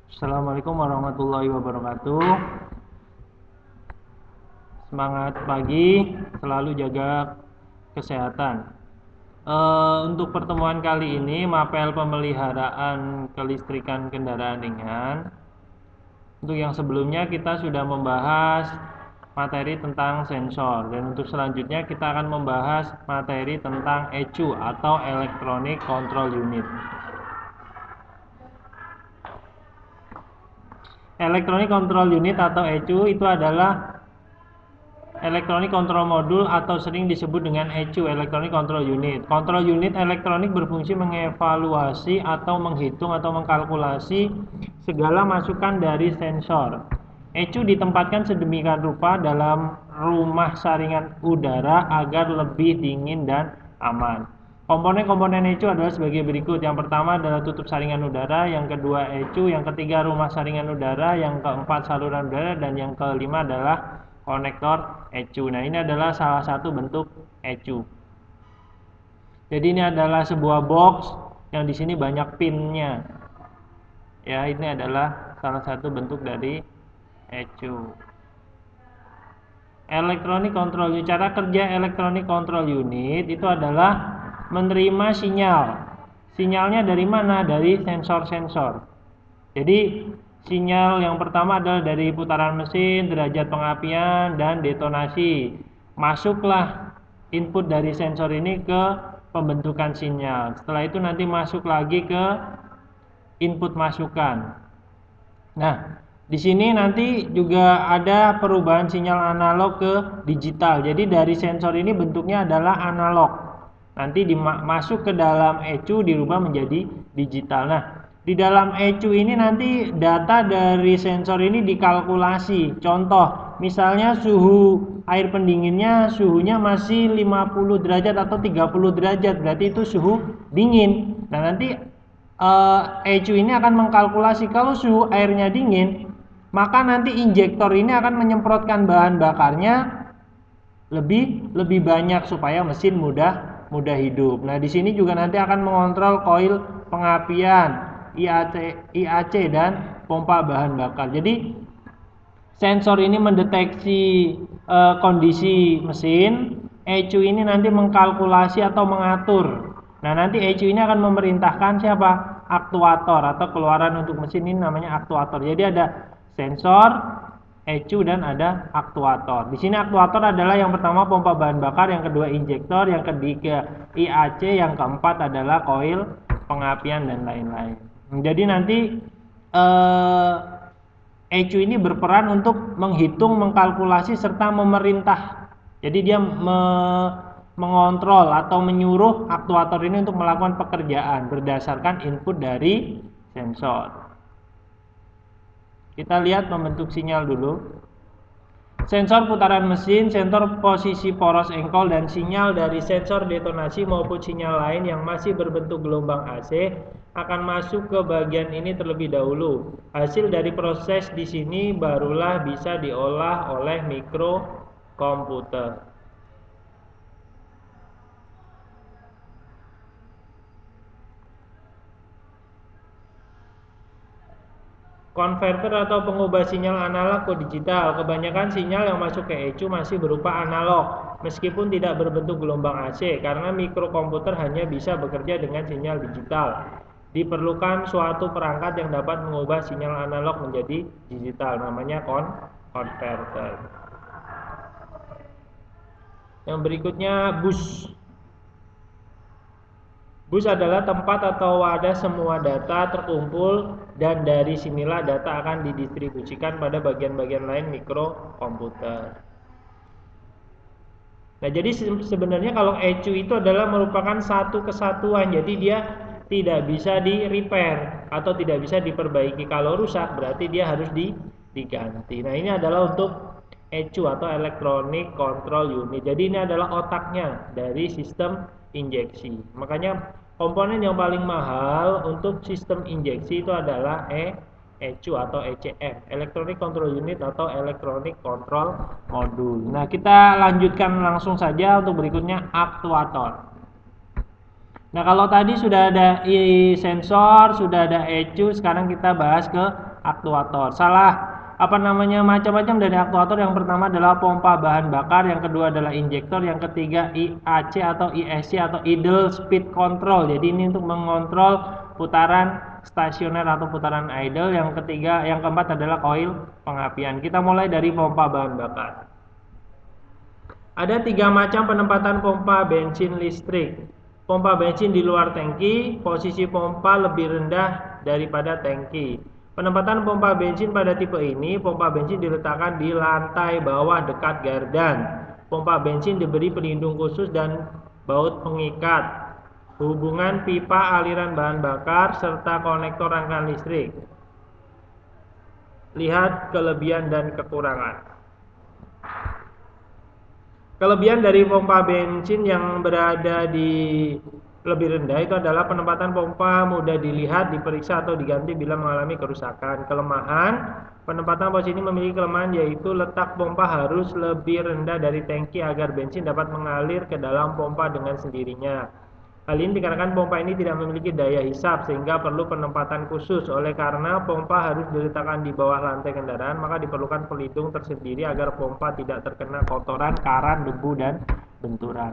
Assalamualaikum warahmatullahi wabarakatuh. Semangat pagi, selalu jaga kesehatan. Untuk pertemuan kali ini, mapel pemeliharaan kelistrikan kendaraan ringan. Untuk yang sebelumnya kita sudah membahas materi tentang sensor, dan untuk selanjutnya kita akan membahas materi tentang ECU atau Electronic Control Unit. Electronic Control Unit atau ECU itu adalah Electronic Control Module atau sering disebut dengan ECU, Electronic Control Unit. Control unit elektronik berfungsi mengevaluasi atau menghitung atau mengkalkulasi segala masukan dari sensor. ECU ditempatkan sedemikian rupa dalam rumah saringan udara agar lebih dingin dan aman. Komponen-komponen ECU adalah sebagai berikut. Yang pertama adalah tutup saringan udara, yang kedua ECU, yang ketiga rumah saringan udara, yang keempat saluran udara, dan yang kelima adalah konektor ECU. Nah, ini adalah salah satu bentuk ECU. Jadi ini adalah sebuah box yang di sini banyak pinnya. Ya, ini adalah salah satu bentuk dari ECU. Electronic Control Unit. Cara kerja Electronic Control Unit itu adalah menerima sinyal. Sinyalnya dari mana? Dari sensor-sensor. Jadi sinyal yang pertama adalah dari putaran mesin, derajat pengapian, dan detonasi. Masuklah input dari sensor ini ke pembentukan sinyal. Setelah itu nanti masuk lagi ke input masukan. Nah, di sini nanti juga ada perubahan sinyal analog ke digital. Jadi dari sensor ini bentuknya adalah analog. Nanti masuk ke dalam ECU dirubah menjadi digital. Nah, di dalam ECU ini nanti data dari sensor ini dikalkulasi. Contoh, misalnya suhu air pendinginnya suhunya masih 50 derajat atau 30 derajat, berarti itu suhu dingin. Nah, nanti ECU ini akan mengkalkulasi kalau suhu airnya dingin, maka nanti injektor ini akan menyemprotkan bahan bakarnya lebih banyak supaya mesin mudah hidup. Nah, di sini juga nanti akan mengontrol koil pengapian, IAC dan pompa bahan bakar. Jadi sensor ini mendeteksi kondisi mesin, ECU ini nanti mengkalkulasi atau mengatur. Nah, nanti ECU ini akan memerintahkan siapa? Aktuator atau keluaran untuk mesin ini namanya aktuator. Jadi ada sensor, ECU, dan ada aktuator. Di sini aktuator adalah yang pertama pompa bahan bakar, yang kedua injektor, yang ketiga IAC, yang keempat adalah koil pengapian dan lain-lain. Jadi nanti ECU ini berperan untuk menghitung, mengkalkulasi, serta memerintah. Jadi dia mengontrol atau menyuruh aktuator ini untuk melakukan pekerjaan berdasarkan input dari sensor. Kita lihat membentuk sinyal dulu. Sensor putaran mesin, sensor posisi poros engkol, dan sinyal dari sensor detonasi maupun sinyal lain yang masih berbentuk gelombang AC akan masuk ke bagian ini terlebih dahulu. Hasil dari proses di sini barulah bisa diolah oleh mikrokomputer. Konverter atau pengubah sinyal analog ke digital. Kebanyakan sinyal yang masuk ke ECU masih berupa analog, meskipun tidak berbentuk gelombang AC, karena mikrokomputer hanya bisa bekerja dengan sinyal digital. Diperlukan suatu perangkat yang dapat mengubah sinyal analog menjadi digital, namanya konverter. Yang berikutnya bus. Bus adalah tempat atau wadah semua data terkumpul, dan dari sinilah data akan didistribusikan pada bagian-bagian lain mikrokomputer. Nah, jadi sebenarnya kalau ECU itu adalah merupakan satu kesatuan, jadi dia tidak bisa di-repair atau tidak bisa diperbaiki. Kalau rusak berarti dia harus diganti. Nah, ini adalah untuk ECU atau Electronic Control Unit. Jadi ini adalah otaknya dari sistem injeksi. Makanya komponen yang paling mahal untuk sistem injeksi itu adalah ECU atau ECM, Electronic Control Unit atau Electronic Control Module. Nah, kita lanjutkan langsung saja untuk berikutnya aktuator. Nah, kalau tadi sudah ada sensor, sudah ada ECU, sekarang kita bahas ke aktuator. Macam-macam dari aktuator. Yang pertama adalah pompa bahan bakar, yang kedua adalah injektor, yang ketiga IAC atau ISC atau idle speed control. Jadi ini untuk mengontrol putaran stasioner atau putaran idle. Yang keempat adalah koil pengapian. Kita mulai dari pompa bahan bakar. Ada 3 macam penempatan pompa bensin listrik. Pompa bensin di luar tangki, posisi pompa lebih rendah daripada tangki. Penempatan pompa bensin pada tipe ini, pompa bensin diletakkan di lantai bawah dekat gardan. Pompa bensin diberi pelindung khusus dan baut pengikat, hubungan pipa aliran bahan bakar, serta konektor rangkaian listrik. Lihat kelebihan dan kekurangan. Kelebihan dari pompa bensin yang berada di lebih rendah itu adalah penempatan pompa mudah dilihat, diperiksa atau diganti bila mengalami kerusakan. Kelemahan, penempatan posisi ini memiliki kelemahan, yaitu letak pompa harus lebih rendah dari tangki agar bensin dapat mengalir ke dalam pompa dengan sendirinya. Hal ini dikarenakan pompa ini tidak memiliki daya hisap sehingga perlu penempatan khusus. Oleh karena pompa harus diletakkan di bawah lantai kendaraan, maka diperlukan pelindung tersendiri agar pompa tidak terkena kotoran, karat, debu, dan benturan.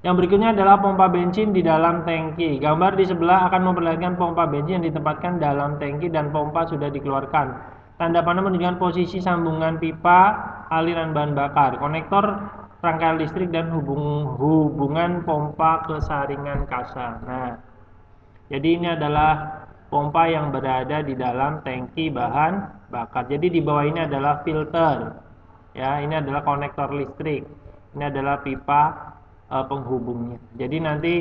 Yang berikutnya adalah pompa bensin di dalam tangki. Gambar di sebelah akan memperlihatkan pompa bensin yang ditempatkan dalam tangki dan pompa sudah dikeluarkan. Tanda panah menunjukkan posisi sambungan pipa aliran bahan bakar, konektor rangkaian listrik, dan hubungan pompa ke saringan kasa. Nah, jadi ini adalah pompa yang berada di dalam tangki bahan bakar. Jadi di bawah ini adalah filter. Ya, ini adalah konektor listrik. Ini adalah pipa penghubungnya. Jadi nanti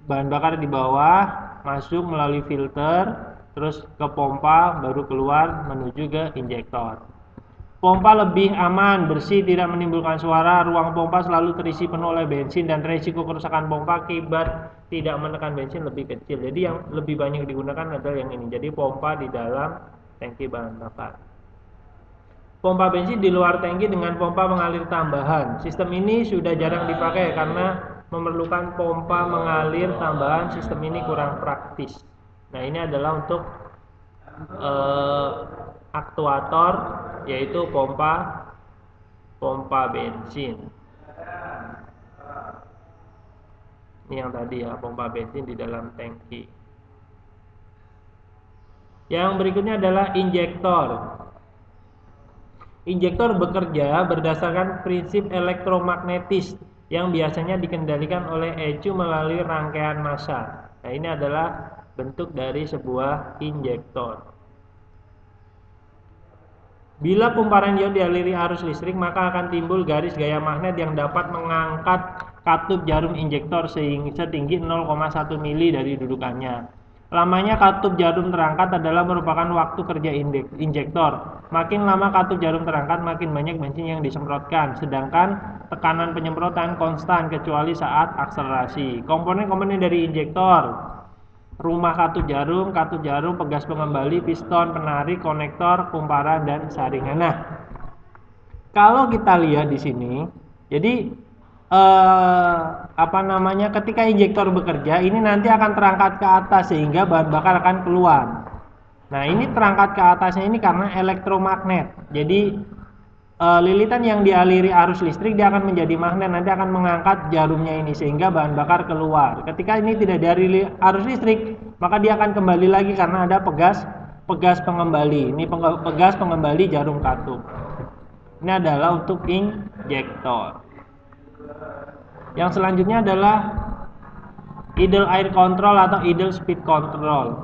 bahan bakar di bawah masuk melalui filter, terus ke pompa, baru keluar menuju ke injektor. Pompa lebih aman, bersih, tidak menimbulkan suara. Ruang pompa selalu terisi penuh oleh bensin dan resiko kerusakan pompa akibat tidak menekan bensin lebih kecil. Jadi yang lebih banyak digunakan adalah yang ini. Jadi pompa di dalam tangki bahan bakar. Pompa bensin di luar tangki dengan pompa mengalir tambahan. Sistem ini sudah jarang dipakai karena memerlukan pompa mengalir tambahan. Sistem ini kurang praktis. Nah, ini adalah untuk aktuator, yaitu pompa bensin. Ini yang tadi ya, pompa bensin di dalam tangki. Yang berikutnya adalah injektor. Injektor bekerja berdasarkan prinsip elektromagnetis yang biasanya dikendalikan oleh ECU melalui rangkaian massa. Nah, ini adalah bentuk dari sebuah injektor. Bila kumparan ion dialiri arus listrik, maka akan timbul garis gaya magnet yang dapat mengangkat katup jarum injektor setinggi 0,1 mili dari dudukannya. Lamanya katup jarum terangkat adalah merupakan waktu kerja injektor. Makin lama katup jarum terangkat, makin banyak bensin yang disemprotkan. Sedangkan tekanan penyemprotan konstan kecuali saat akselerasi. Komponen-komponen dari injektor: rumah katup jarum, pegas pengembali, piston, penarik, konektor, kumparan, dan saringan. Nah, kalau kita lihat di sini, jadi ketika injektor bekerja, ini nanti akan terangkat ke atas sehingga bahan bakar akan keluar. Nah, ini terangkat ke atasnya ini karena elektromagnet. Jadi lilitan yang dialiri arus listrik dia akan menjadi magnet, nanti akan mengangkat jarumnya ini sehingga bahan bakar keluar. Ketika ini tidak dialiri arus listrik, maka dia akan kembali lagi karena ada pegas pengembali. Ini pegas pengembali jarum katup. Ini adalah untuk injektor. Yang selanjutnya adalah idle air control atau idle speed control.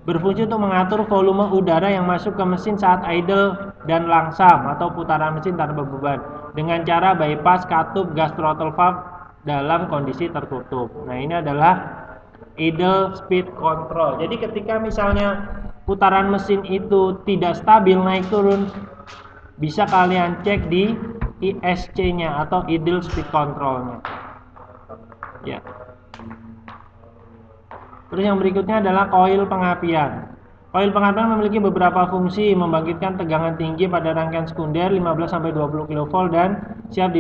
Berfungsi untuk mengatur volume udara yang masuk ke mesin saat idle dan langsam atau putaran mesin tanpa beban dengan cara bypass katup gas throttle valve dalam kondisi tertutup. Nah, ini adalah idle speed control. Jadi ketika misalnya putaran mesin itu tidak stabil, naik turun, bisa kalian cek di ISC-nya atau idle speed control-nya. Ya. Terus yang berikutnya adalah koil pengapian. Koil pengapian memiliki beberapa fungsi: membangkitkan tegangan tinggi pada rangkaian sekunder 15-20 kV dan siap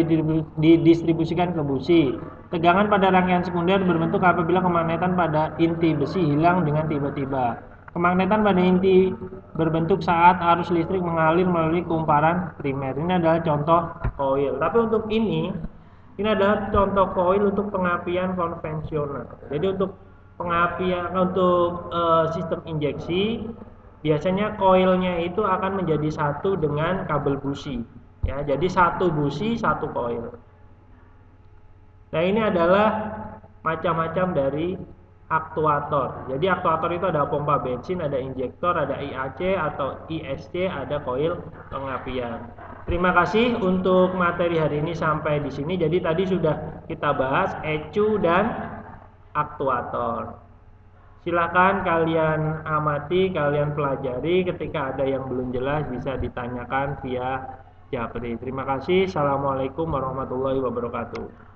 didistribusikan ke busi. Tegangan pada rangkaian sekunder berbentuk apabila kemagnetan pada inti besi hilang dengan tiba-tiba. Kemagnetan pada inti berbentuk saat arus listrik mengalir melalui kumparan primer. Ini adalah contoh koil. Tapi untuk ini adalah contoh koil untuk pengapian konvensional. Jadi untuk pengapian untuk sistem injeksi, biasanya koilnya itu akan menjadi satu dengan kabel busi. Ya, jadi satu busi, satu koil. Nah, ini adalah macam-macam dari aktuator. Jadi aktuator itu ada pompa bensin, ada injektor, ada IAC atau ISC, ada koil pengapian. Terima kasih untuk materi hari ini sampai di sini. Jadi tadi sudah kita bahas ECU dan aktuator. Silakan kalian amati, kalian pelajari. Ketika ada yang belum jelas bisa ditanyakan via Japri. Terima kasih. Assalamualaikum warahmatullahi wabarakatuh.